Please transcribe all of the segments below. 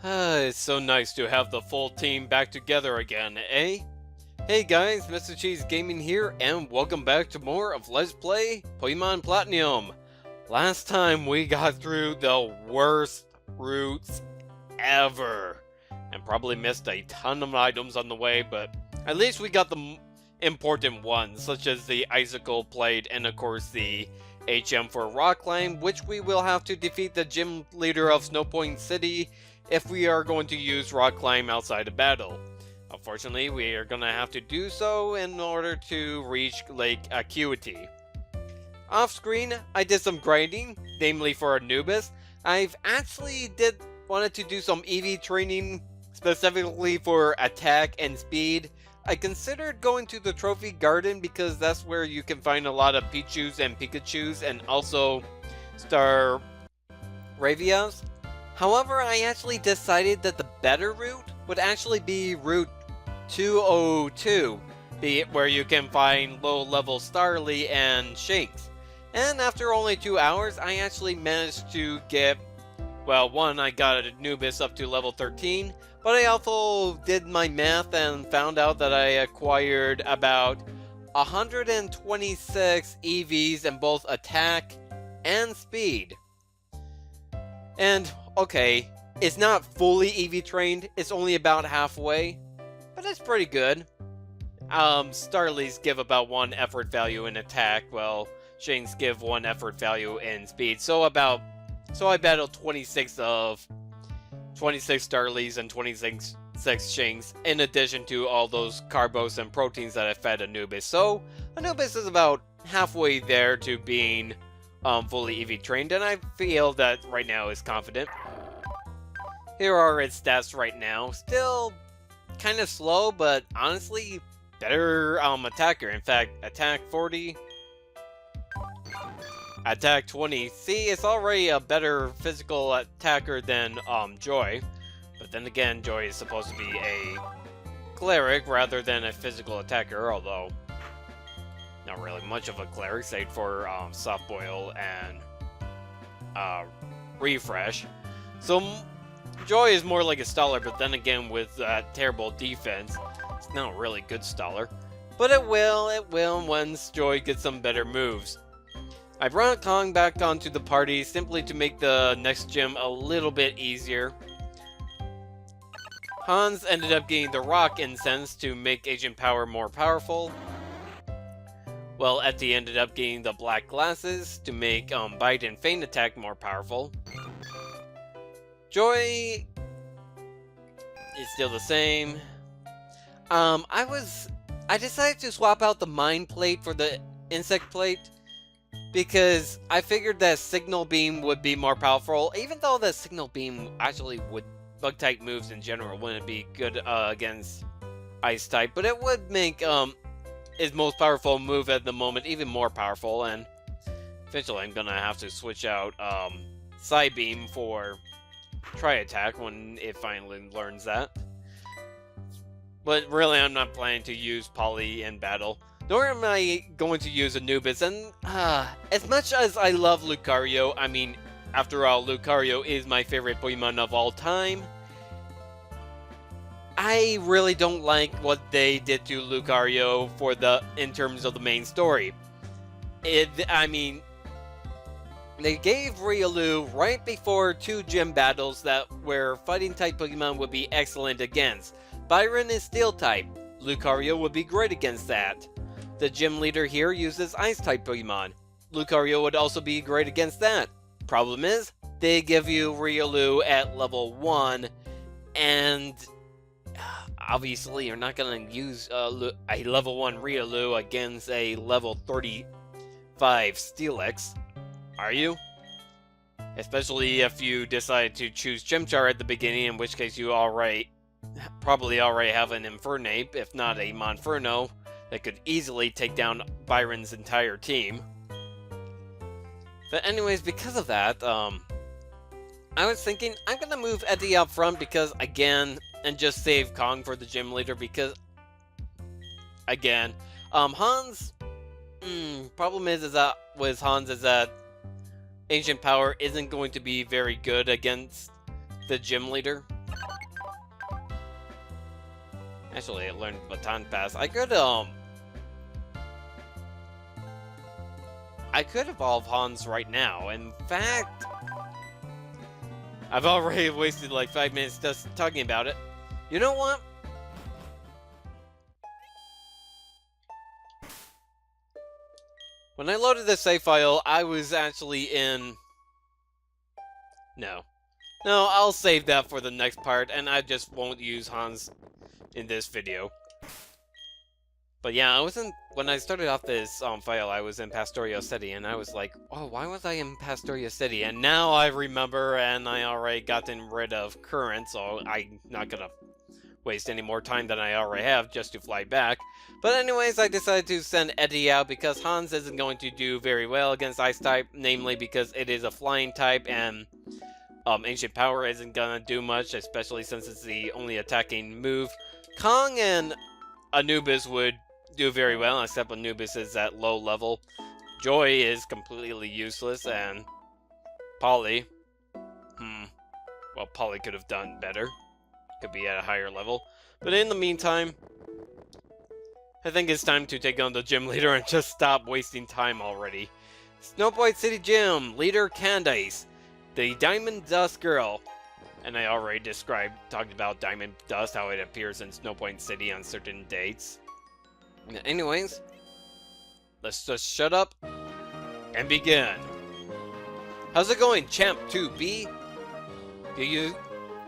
It's so nice to have the full team back together again, eh? Hey guys, Mr. Cheese Gaming here, and welcome back to more of Let's Play Pokémon Platinum. Last time we got through the worst routes ever, and probably missed a ton of items on the way, but at least we got the important ones, such as the Icicle Plate and of course the HM for Rock Climb, which we will have to defeat the gym leader of Snowpoint City if we are going to use Rock Climb outside of battle. Unfortunately, we are going to have to do so in order to reach Lake Acuity. Off screen, I did some grinding, namely for Anubis. I've actually wanted to do some EV training, specifically for attack and speed. I considered going to the Trophy Garden because that's where you can find a lot of Pichus and Pikachus and also Star Ravias. However, I actually decided that the better route would actually be Route 202, where you can find low-level Starly and Shanks. And after only 2 hours, I actually managed to get, well, one, I got Anubis up to level 13, but I also did my math and found out that I acquired about 126 EVs in both attack and speed. And, okay, it's not fully EV trained, it's only about halfway, but it's pretty good. Starlies give about 1 effort value in attack, while Shanks give 1 effort value in speed, so I battled 26 Starlies and 26 Shanks, in addition to all those carbos and proteins that I fed Anubis. So Anubis is about halfway there to being fully EV trained, and I feel that right now is confident. Here are its stats right now. Still kind of slow, but honestly better attacker. In fact, attack 40, attack 20. See, it's already a better physical attacker than Joy. But then again, Joy is supposed to be a cleric rather than a physical attacker, although not really much of a cleric, save for soft boil and refresh. So Joy is more like a staller, but then again with terrible defense, it's not a really good staller. But it will once Joy gets some better moves. I brought Kong back onto the party simply to make the next gym a little bit easier. Hans ended up getting the Rock Incense to make Agent Power more powerful. Well, Etty ended up getting the Black Glasses to make Bite and Feint Attack more powerful. Joy is still the same. I decided to swap out the Mind Plate for the Insect Plate because I figured that Signal Beam would be more powerful, even though the Signal Beam actually would Bug-type moves in general wouldn't be good against Ice-type, but it would make his most powerful move at the moment even more powerful, and eventually I'm gonna have to switch out Psybeam for Tri-Attack when it finally learns that. But really, I'm not planning to use Poly in battle, nor am I going to use Anubis, and as much as I love Lucario, I mean, after all, Lucario is my favorite Pokemon of all time, I really don't like what they did to Lucario in terms of the main story. I mean, they gave Riolu right before 2 gym battles where fighting-type Pokemon would be excellent against. Byron is Steel-type. Lucario would be great against that. The gym leader here uses Ice-type Pokemon. Lucario would also be great against that. Problem is, they give you Riolu at level 1, and obviously you're not going to use a level 1 Riolu against a level 35 Steelix, are you? Especially if you decide to choose Chimchar at the beginning, in which case you probably already have an Infernape, if not a Monferno, that could easily take down Byron's entire team. But anyways, because of that, I was thinking I'm gonna move Etty up front because, again, and just save Kong for the gym leader because, again, Hans, problem is that with Hans is that Ancient Power isn't going to be very good against the gym leader. Actually, I learned Baton Pass. I could evolve Hans right now. In fact, I've already wasted like 5 minutes just talking about it. You know what? When I loaded the save file, I was actually in... No, I'll save that for the next part, and I just won't use Hans in this video. But yeah, when I started off this file, I was in Pastoria City, and I was like, oh, why was I in Pastoria City? And now I remember, and I already gotten rid of Current, so I'm not gonna waste any more time than I already have just to fly back. But anyways, I decided to send Eddie out because Hans isn't going to do very well against Ice type, namely because it is a flying type, and Ancient Power isn't gonna do much, especially since it's the only attacking move. Kong and Anubis would do very well, except Anubis is at low level. Joy is completely useless, and Polly, well, Polly could have done better. Could be at a higher level. But in the meantime, I think it's time to take on the gym leader and just stop wasting time already. Snowpoint City Gym, leader Candice, the Diamond Dust Girl. And I already talked about Diamond Dust, how it appears in Snowpoint City on certain dates. Anyways, let's just shut up and begin. How's it going, Champ 2B? Do you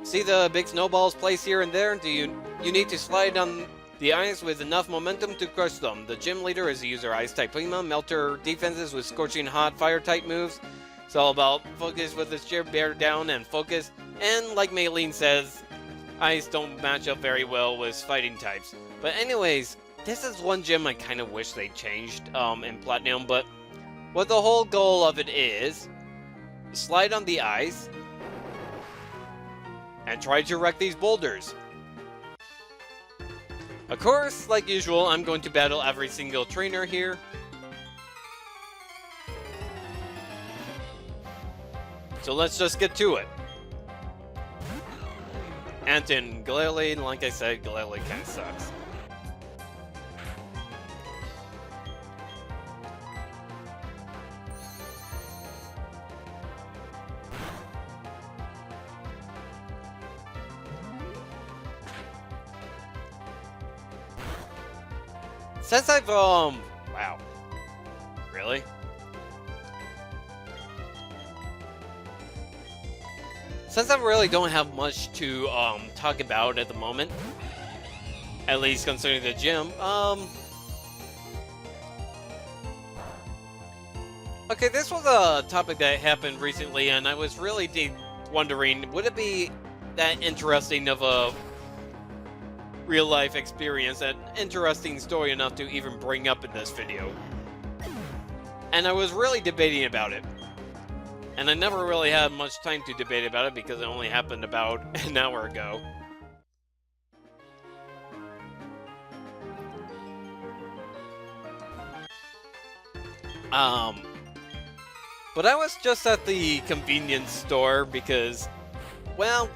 see the big snowballs placed here and there? Do you need to slide on the ice with enough momentum to crush them? The gym leader is a user Ice-type Pokemon. Melter defenses with Scorching Hot Fire-type moves. It's all about focus with this chair, bear down and focus. And like Maylene says, Ice don't match up very well with fighting types. But anyways, this is one gym I kind of wish they changed in Platinum, but what the whole goal of it is, slide on the ice and try to wreck these boulders. Of course, like usual, I'm going to battle every single trainer here. So let's just get to it. Anton Galele, like I said, Galele kind of sucks. Since I've, wow. Really? Since I really don't have much to, talk about at the moment, at least concerning the gym, okay, this was a topic that happened recently, and I was really wondering, would it be that interesting of a real-life experience, an interesting story enough to even bring up in this video? And I was really debating about it. And I never really had much time to debate about it because it only happened about an hour ago. But I was just at the convenience store because, well,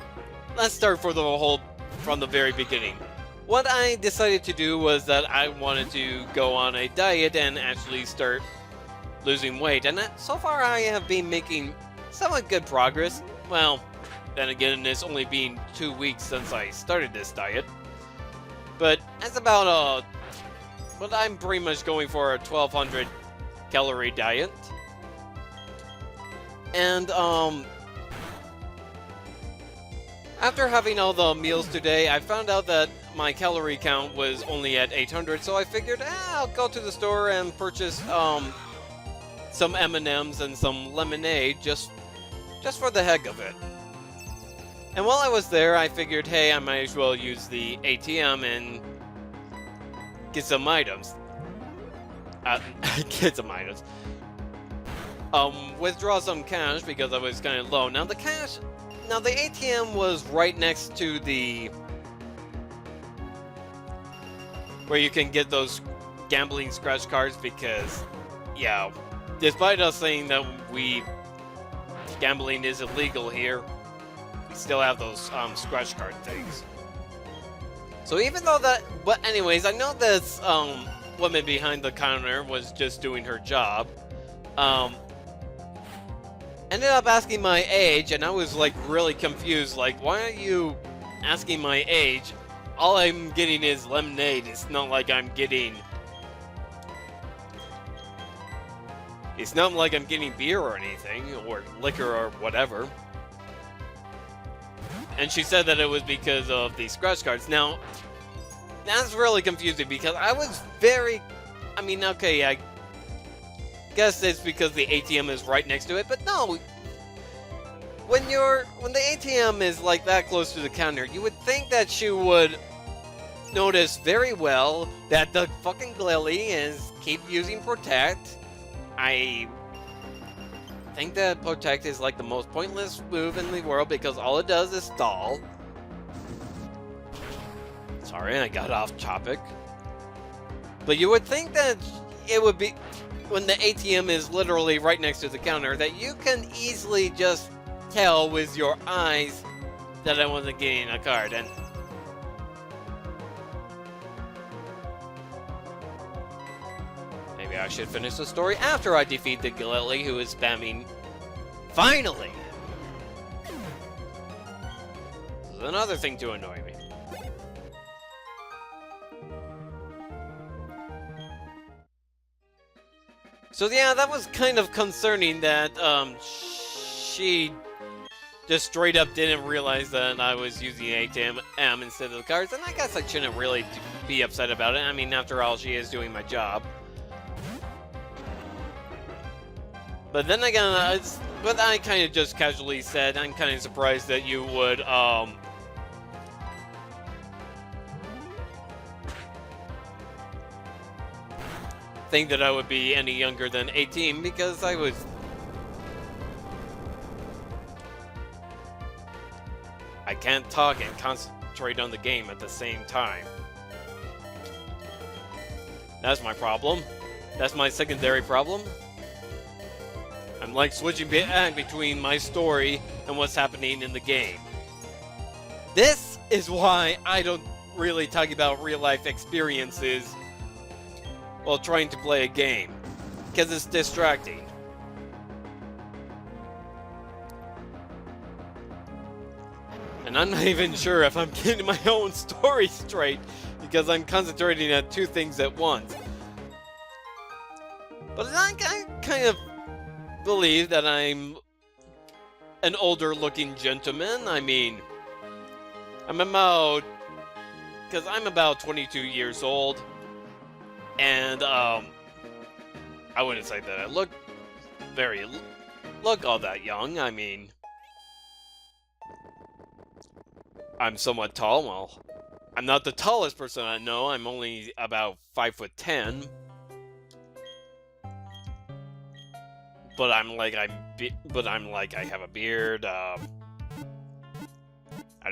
let's start from the very beginning. What I decided to do was that I wanted to go on a diet and actually start losing weight, and so far I have been making somewhat good progress. Well, then again, it's only been 2 weeks since I started this diet, but that's about what I'm pretty much going for, a 1200 calorie diet. And after having all the meals today, I found out that my calorie count was only at 800, so I figured, I'll go to the store and purchase some M&Ms and some lemonade just for the heck of it. And while I was there, I figured, hey, I might as well use the ATM and get some items. Get some items. Withdraw some cash because I was kind of low. Now the ATM was right next to the where you can get those gambling scratch cards because, yeah, despite us saying that gambling is illegal here, we still have those scratch card things. So even though that, but anyways, I know this woman behind the counter was just doing her job. Ended up asking my age, and I was like really confused. Like, why are you asking my age? All I'm getting is lemonade. It's not like I'm getting. It's not like I'm getting beer or anything, or liquor or whatever. And she said that it was because of the scratch cards. Now, that's really confusing because I was very... I mean, okay, I guess it's because the ATM is right next to it, but no. When the ATM is like that close to the counter, you would think that she would notice very well that the fucking Glilly is keep using Protect. I think that Protect is like the most pointless move in the world because all it does is stall. Sorry, I got off topic. But you would think that it would be, when the ATM is literally right next to the counter, that you can easily just tell with your eyes that I wasn't getting a card. And maybe I should finish the story after I defeat the Glilly who is spamming. Finally! This is another thing to annoy me. So yeah, that was kind of concerning that she just straight up didn't realize that I was using ATM instead of the cards, and I guess I shouldn't really be upset about it. I mean, after all, she is doing my job. But then again, but I kind of just casually said, I'm kind of surprised that you would, think that I would be any younger than 18, because I was... I can't talk and concentrate on the game at the same time. That's my problem. That's my secondary problem. I'm like switching back between my story and what's happening in the game. This is why I don't really talk about real-life experiences while trying to play a game, because it's distracting. And I'm not even sure if I'm getting my own story straight, because I'm concentrating on two things at once. But I kind of believe that I'm an older looking gentleman. I mean, I'm about 22 years old. And, I wouldn't say that I look all that young. I mean, I'm somewhat tall. Well, I'm not the tallest person I know. I'm only about 5'10". But I'm like I have a beard. I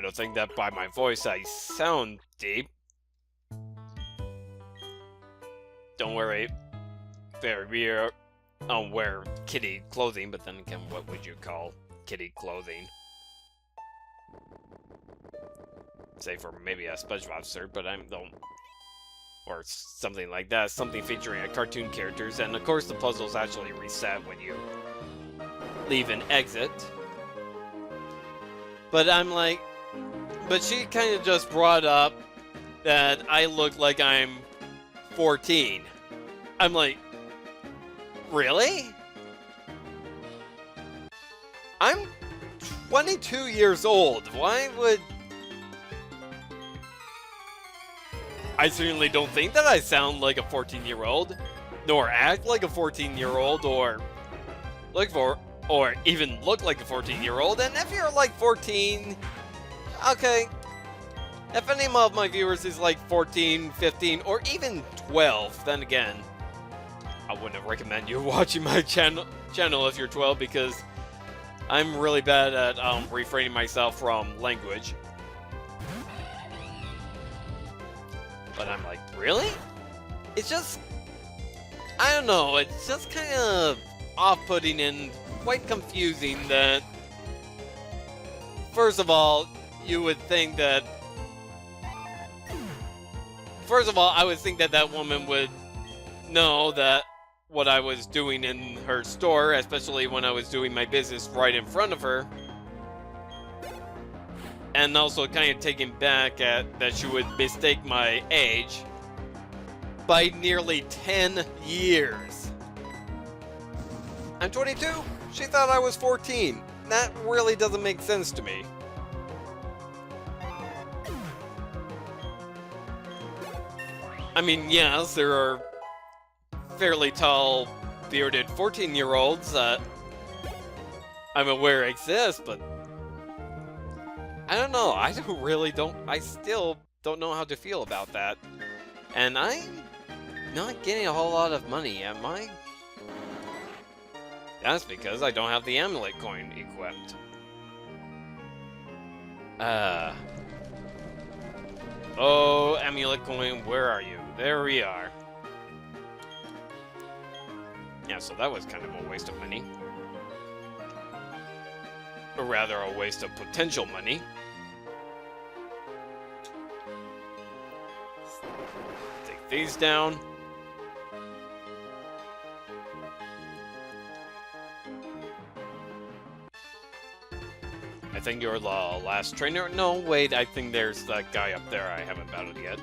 don't think that by my voice I sound deep. Don't worry, I don't wear kitty clothing, but then again, what would you call kitty clothing? Say for maybe a SpongeBob shirt, but or something like that, something featuring a cartoon characters, and of course the puzzles actually reset when you leave and exit. But I'm like, but she kind of just brought up that I look like I'm 14. I'm like, really? I'm 22 years old. Why would... I certainly don't think that I sound like a 14-year-old, nor act like a 14-year-old, or even look like a 14-year-old. And if you're like 14, okay. If any of my viewers is like 14, 15, or even 12, then again, I wouldn't recommend you watching my channel if you're 12, because I'm really bad at refraining myself from language. But I'm like, really? It's just, I don't know, it's just kind of off-putting and quite confusing that, first of all, you would think that first of all, I would think that that woman would know that what I was doing in her store, especially when I was doing my business right in front of her. And also kind of taken back at that she would mistake my age by nearly 10 years. I'm 22. She thought I was 14. That really doesn't make sense to me. I mean, yes, there are fairly tall, bearded 14-year-olds that I'm aware exist, but I don't know. I still don't know how to feel about that. And I'm not getting a whole lot of money, am I? That's because I don't have the amulet coin equipped. Oh, amulet coin, where are you? There we are. Yeah, so that was kind of a waste of money. Or rather, a waste of potential money. Take these down. I think you're the last trainer. No, wait, I think there's that guy up there I haven't battled yet.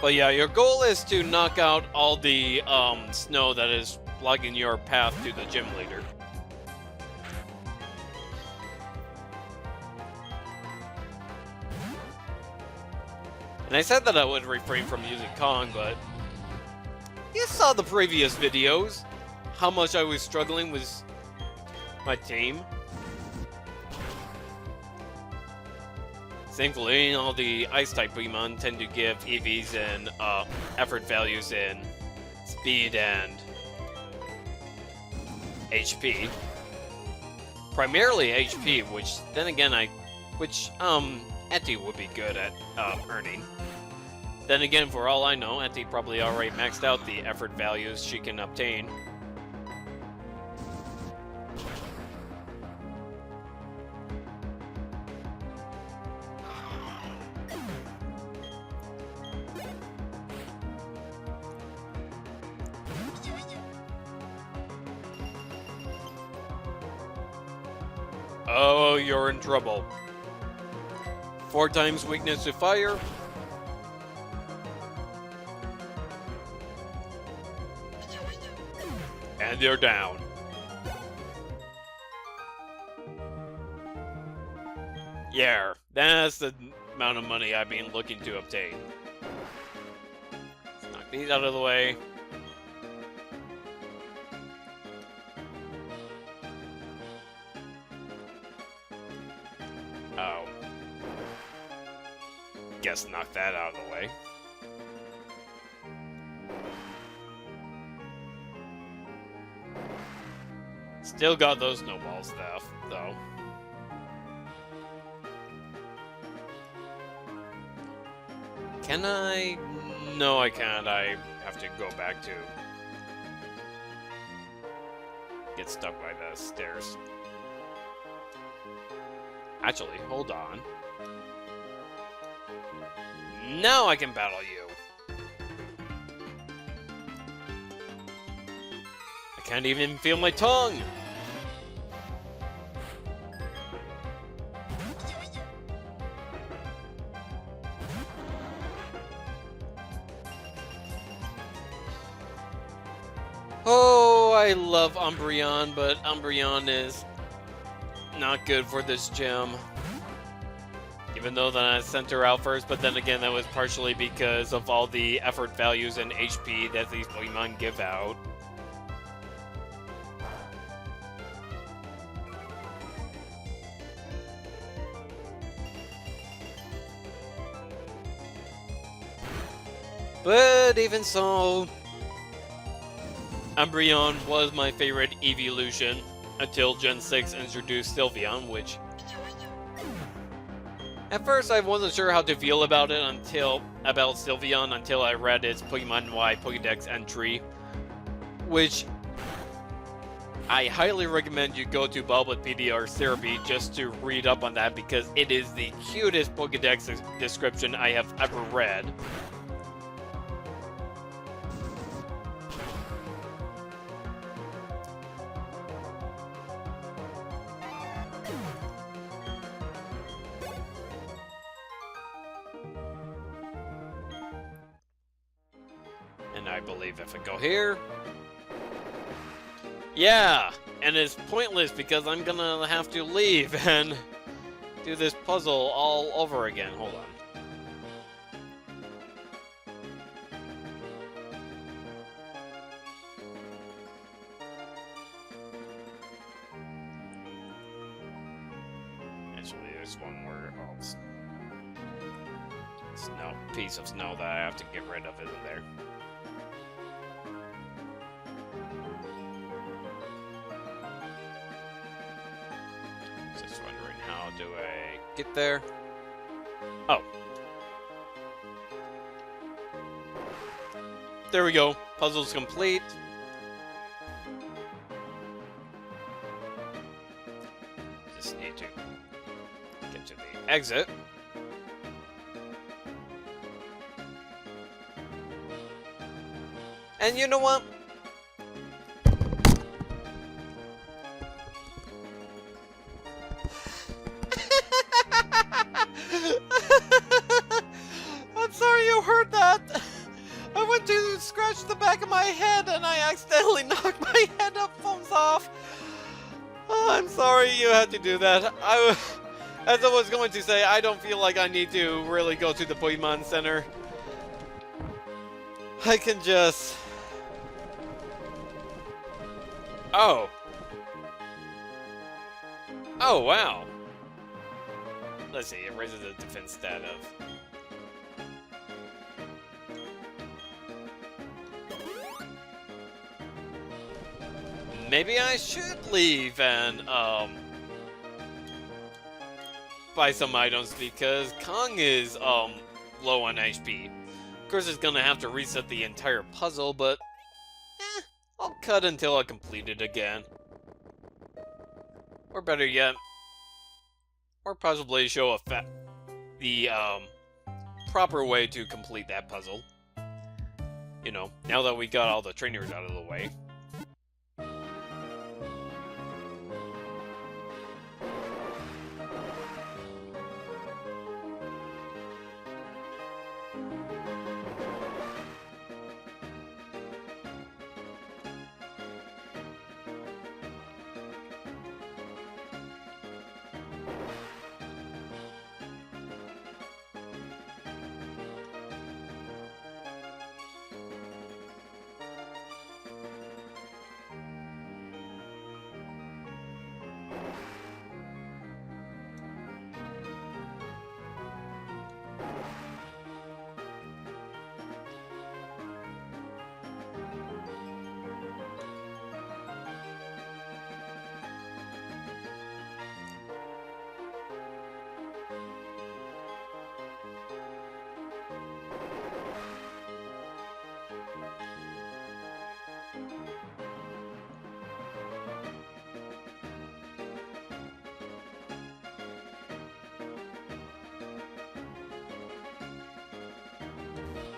But yeah, your goal is to knock out all the snow that is blocking your path to the gym leader. And I said that I would refrain from using Kong, but you saw the previous videos, how much I was struggling with my team. Thankfully, all the Ice-type Pokemon tend to give EVs and effort values in speed and HP. Primarily HP, which then again Etty would be good at earning. Then again, for all I know, Etty probably already maxed out the effort values she can obtain. Oh, you're in trouble. 4 times weakness to fire. And you're down. Yeah, that's the amount of money I've been looking to obtain. Let's knock these out of the way. Oh. Guess knock that out of the way. Still got those snowballs left, though. Can I? No, I can't. I have to go back to get stuck by the stairs. Actually, hold on. Now I can battle you. I can't even feel my tongue. Oh, I love Umbreon, but Umbreon is not good for this gym. Even though that I sent her out first, but then again, that was partially because of all the effort values and HP that these Pokemon give out. But even so, Umbreon was my favorite evolution until Gen 6 introduced Sylveon, which at first I wasn't sure how to feel about it about Sylveon until I read its Pokemon Y Pokédex entry, which I highly recommend you go to Bulbapedia or Therapy just to read up on that, because it is the cutest Pokedex description I have ever read. And I believe if I go here... Yeah! And it's pointless because I'm gonna have to leave and do this puzzle all over again. Hold on. Actually, there's one more snow, piece of snow that I have to get rid of, isn't there? Just wondering, how do I get there? Oh. There we go. Puzzle's complete. Just need to get to the exit. And you know what? I'm sorry you heard that. I went to scratch the back of my head and I accidentally knocked my headphones off. Oh, I'm sorry you had to do that. As I was going to say, I don't feel like I need to really go to the Pokemon Center. I can just... Oh. Oh, wow. Let's see, it raises the defense stat of... Maybe I should leave and, buy some items, because Kong is, low on HP. Of course, it's gonna have to reset the entire puzzle, but, I'll cut until I complete it again. Or better yet, or possibly show the proper way to complete that puzzle. You know, now that we got all the trainers out of the way.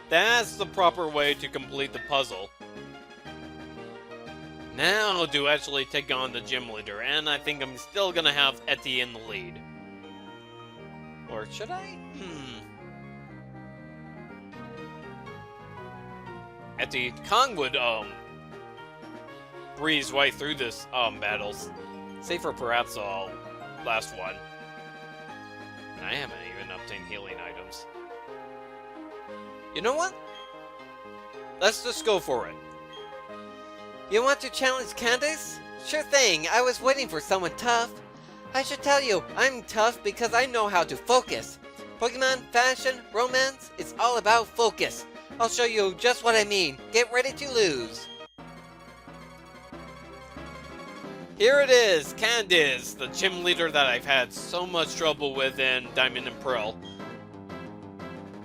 That's the proper way to complete the puzzle. Now to actually take on the gym leader, and I think I'm still gonna have Etty in the lead. Or should I? Etty, Kong would, breeze right through this, battles. Save for perhaps the last one. And I haven't even obtained healing items. You know what? Let's just go for it. You want to challenge Candice? Sure thing, I was waiting for someone tough. I should tell you, I'm tough because I know how to focus. Pokemon, fashion, romance, it's all about focus. I'll show you just what I mean. Get ready to lose. Here it is, Candice, the gym leader that I've had so much trouble with in Diamond and Pearl.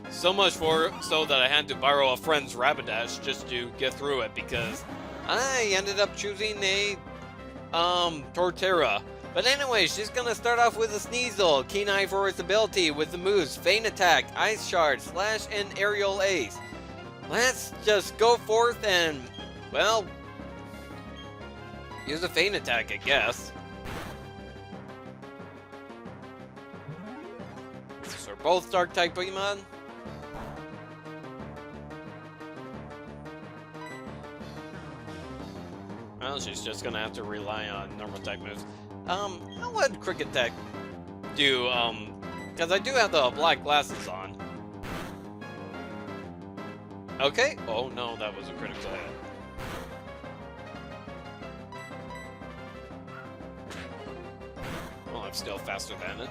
So much so that I had to borrow a friend's Rapidash just to get through it, because I ended up choosing a Torterra. But anyway, she's gonna start off with a Sneasel, Keen Eye for its ability with the moves Feint Attack, Ice Shard, Slash, and Aerial Ace. Let's just go forth and, well, use a Feint Attack, I guess. So we're both Dark-type Pokemon. Well, she's just gonna have to rely on normal type moves. How would Quick Attack do, because I do have the black glasses on. Okay. Oh no, that was a critical hit. Well, I'm still faster than it.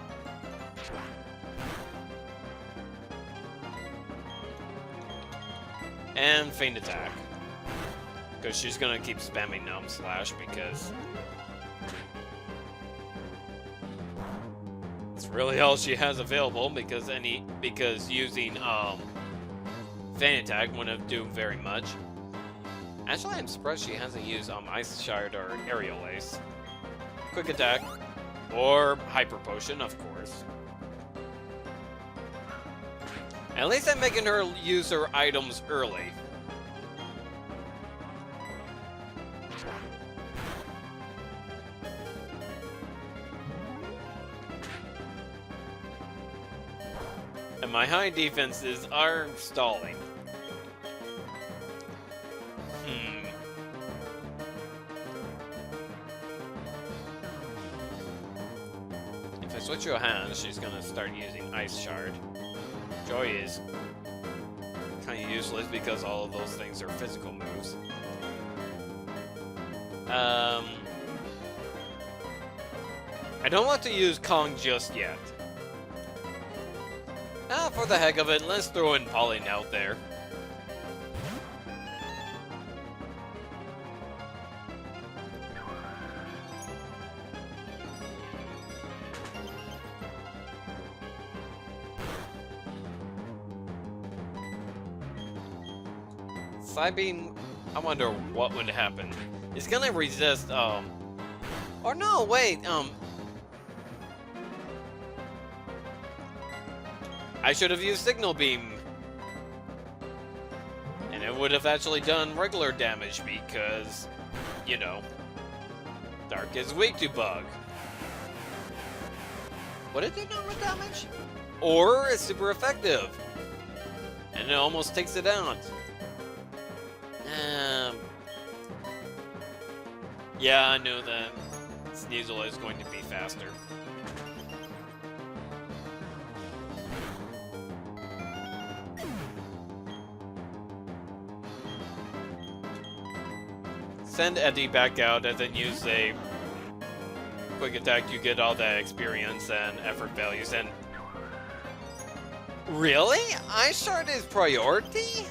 And Feint Attack. Because she's gonna keep spamming Numb Slash because it's really all she has available, because using Feint Attack wouldn't do very much. Actually, I'm surprised she hasn't used Ice Shard or Aerial Ace. Quick Attack or Hyper Potion, of course. At least I'm making her use her items early. And my high defenses are stalling. If I switch her hands, she's gonna start using Ice Shard. Joy is kind of useless because all of those things are physical moves. I don't want to use Kong just yet. For the heck of it, let's throw in Pauline out there. Psybeam, I wonder what would happen. It's gonna resist, or no, wait, I should have used Signal Beam. And it would have actually done regular damage because, you know, Dark is weak to Bug. Would it do normal damage? Or it's super effective. And it almost takes it out. Yeah, I know that Sneasel is going to be faster. Send Eddie back out and then use a Quick Attack. You get all the experience and effort values. And really? Ice Shard is priority?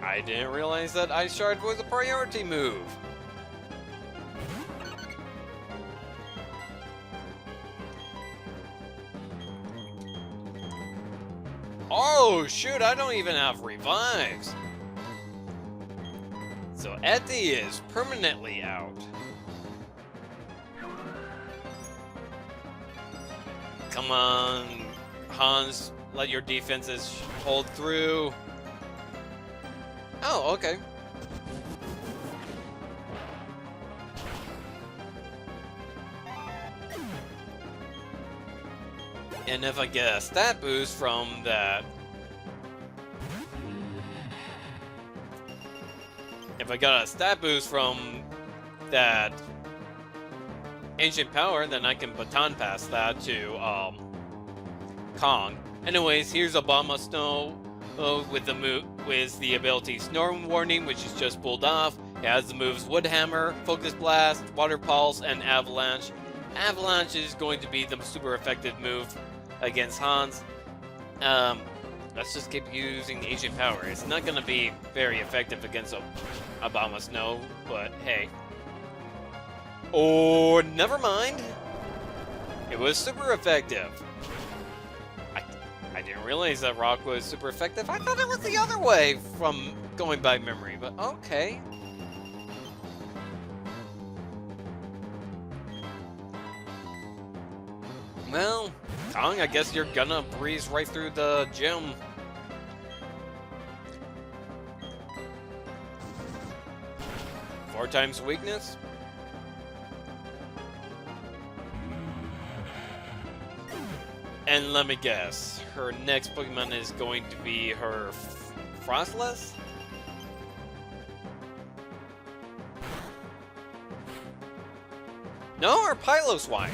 I didn't realize that Ice Shard was a priority move. Oh shoot, I don't even have revives. So Eddie is permanently out. Come on, Hans, let your defenses hold through. Oh, okay. And if I get a stat boost from that... If I got a stat boost from that Ancient Power, then I can baton pass that to Kong. Anyways, here's Obama Snow with the ability Storm Warning, which is just pulled off. It has the moves Wood Hammer, Focus Blast, Water Pulse, and Avalanche. Avalanche is going to be the super effective move against Hans. Let's just keep using Ancient Power. It's not going to be very effective against Obama Snow, but hey. Oh, never mind. It was super effective. I didn't realize that rock was super effective. I thought it was the other way from going by memory, but okay. Well, Kong, I guess you're gonna breeze right through the gym. Four times weakness? And let me guess, her next Pokemon is going to be her Frostless? No, or Piloswine.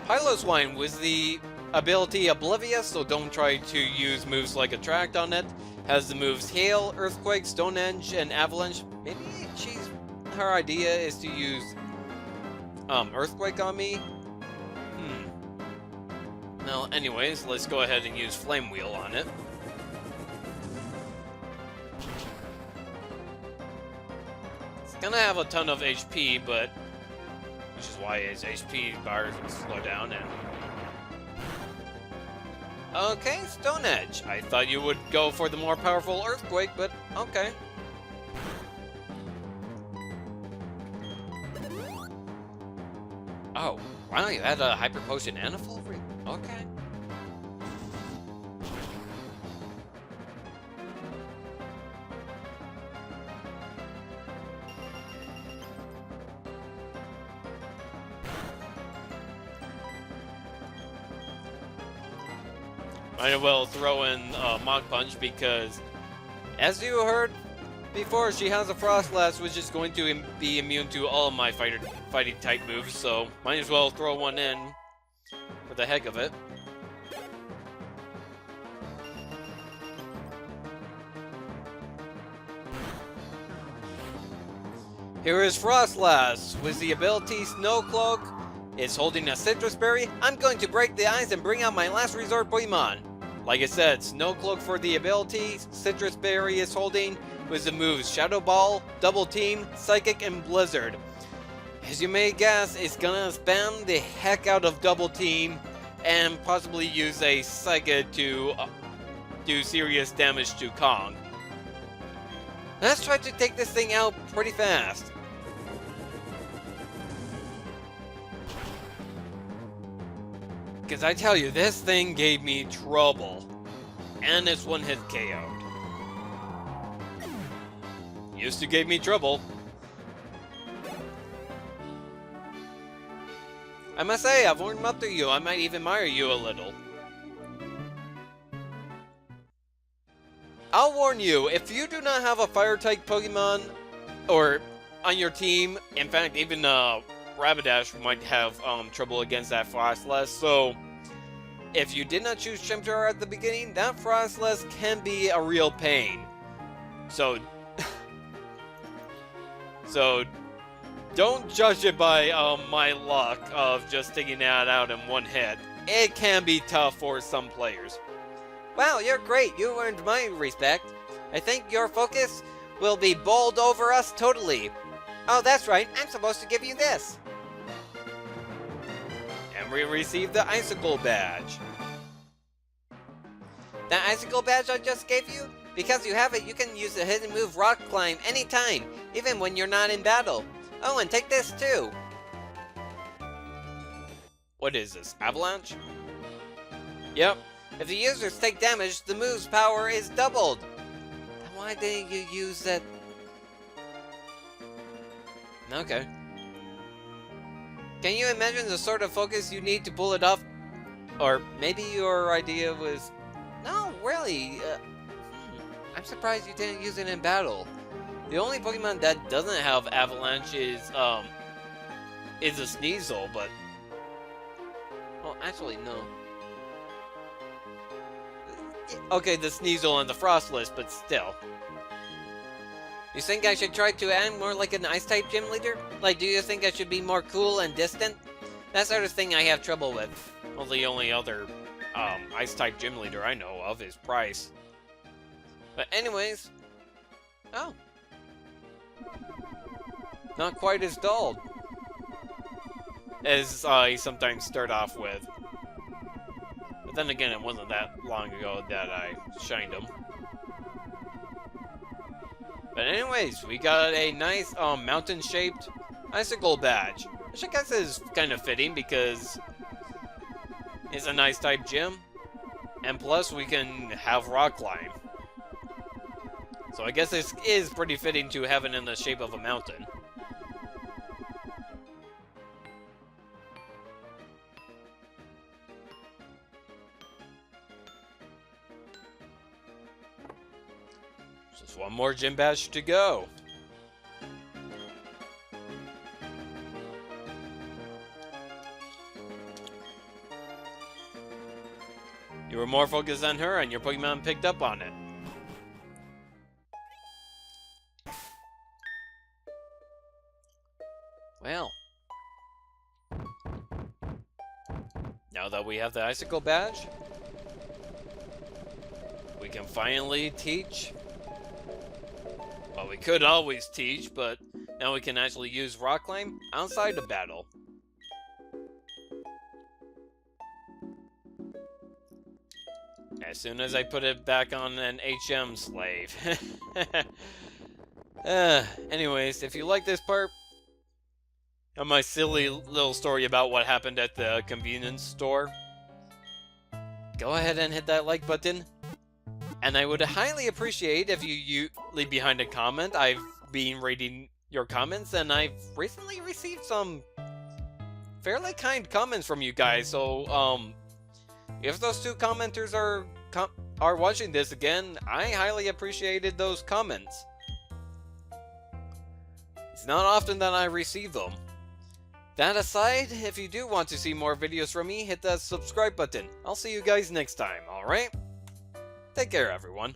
Piloswine was the ability Oblivious, so don't try to use moves like Attract on it. Has the moves Hail, Earthquake, Stone Edge, and Avalanche. Maybe her idea is to use Earthquake on me? Well, anyways, let's go ahead and use Flame Wheel on it. It's gonna have a ton of HP, but which is why his HP bar will slow down and... Okay, Stone Edge. I thought you would go for the more powerful Earthquake, but okay. Oh, wow, you had a Hyper Potion and a Full Free? Okay. Might as well throw in Mach Punch because, as you heard before, she has a Frostlass which is going to be immune to all of my fighting type moves, so might as well throw one in for the heck of it. Here is Frostlass with the ability Snow Cloak. It's holding a Citrus Berry. I'm going to break the ice and bring out my last resort Pokemon. Like I said, Snow Cloak for the ability, Citrus Berry is holding with the moves Shadow Ball, Double Team, Psychic, and Blizzard. As you may guess, it's gonna spam the heck out of Double Team and possibly use a Psychic to do serious damage to Kong. Let's try to take this thing out pretty fast. Because I tell you, this thing gave me trouble. And it's one hit KO'd. Used to give me trouble. I must say, I've warmed up to you. I might even admire you a little. I'll warn you, if you do not have a Fire-type Pokemon or on your team, in fact, even Rapidash might have trouble against that Frostless, so if you did not choose Chimchar at the beginning, that Frostless can be a real pain. So don't judge it by my luck of just taking that out in one hit. It can be tough for some players. Wow, you're great. You earned my respect. I think your focus will be bowled over us totally. Oh, that's right. I'm supposed to give you this. And we received the Icicle Badge. That Icicle Badge I just gave you? Because you have it, you can use the hidden move Rock Climb anytime, even when you're not in battle. Oh, and take this too. What is this, Avalanche? Yep. If the users take damage, the move's power is doubled. Then why didn't you use that? Okay. Can you imagine the sort of focus you need to pull it off? Or maybe your idea was... No, really. I'm surprised you didn't use it in battle. The only Pokemon that doesn't have Avalanche is a Sneasel, but... Well, actually, no. Okay, the Sneasel and the Frostless, but still. You think I should try to act more like an Ice-type gym leader? Like, do you think I should be more cool and distant? That sort of thing I have trouble with. Well, the only other Ice-type gym leader I know of is Price. But anyways... Oh. Not quite as dull as I sometimes start off with. But then again, it wasn't that long ago that I shined them. But anyways, we got a nice mountain-shaped icicle badge, which I guess is kind of fitting because it's a nice type gym, and plus we can have rock climb. So I guess this is pretty fitting to have it in the shape of a mountain. Just one more gym badge to go. You were more focused on her and your Pokemon picked up on it. Well, now that we have the icicle badge, we can finally teach. Well, we could always teach, but now we can actually use rock climb outside of battle. As soon as I put it back on an HM slave. Anyways, if you like this part of my silly little story about what happened at the convenience store, go ahead and hit that like button. And I would highly appreciate if you leave behind a comment. I've been reading your comments, and I've recently received some fairly kind comments from you guys. So, if those two commenters are watching this again, I highly appreciated those comments. It's not often that I receive them. That aside, if you do want to see more videos from me, hit that subscribe button. I'll see you guys next time, alright? Take care, everyone.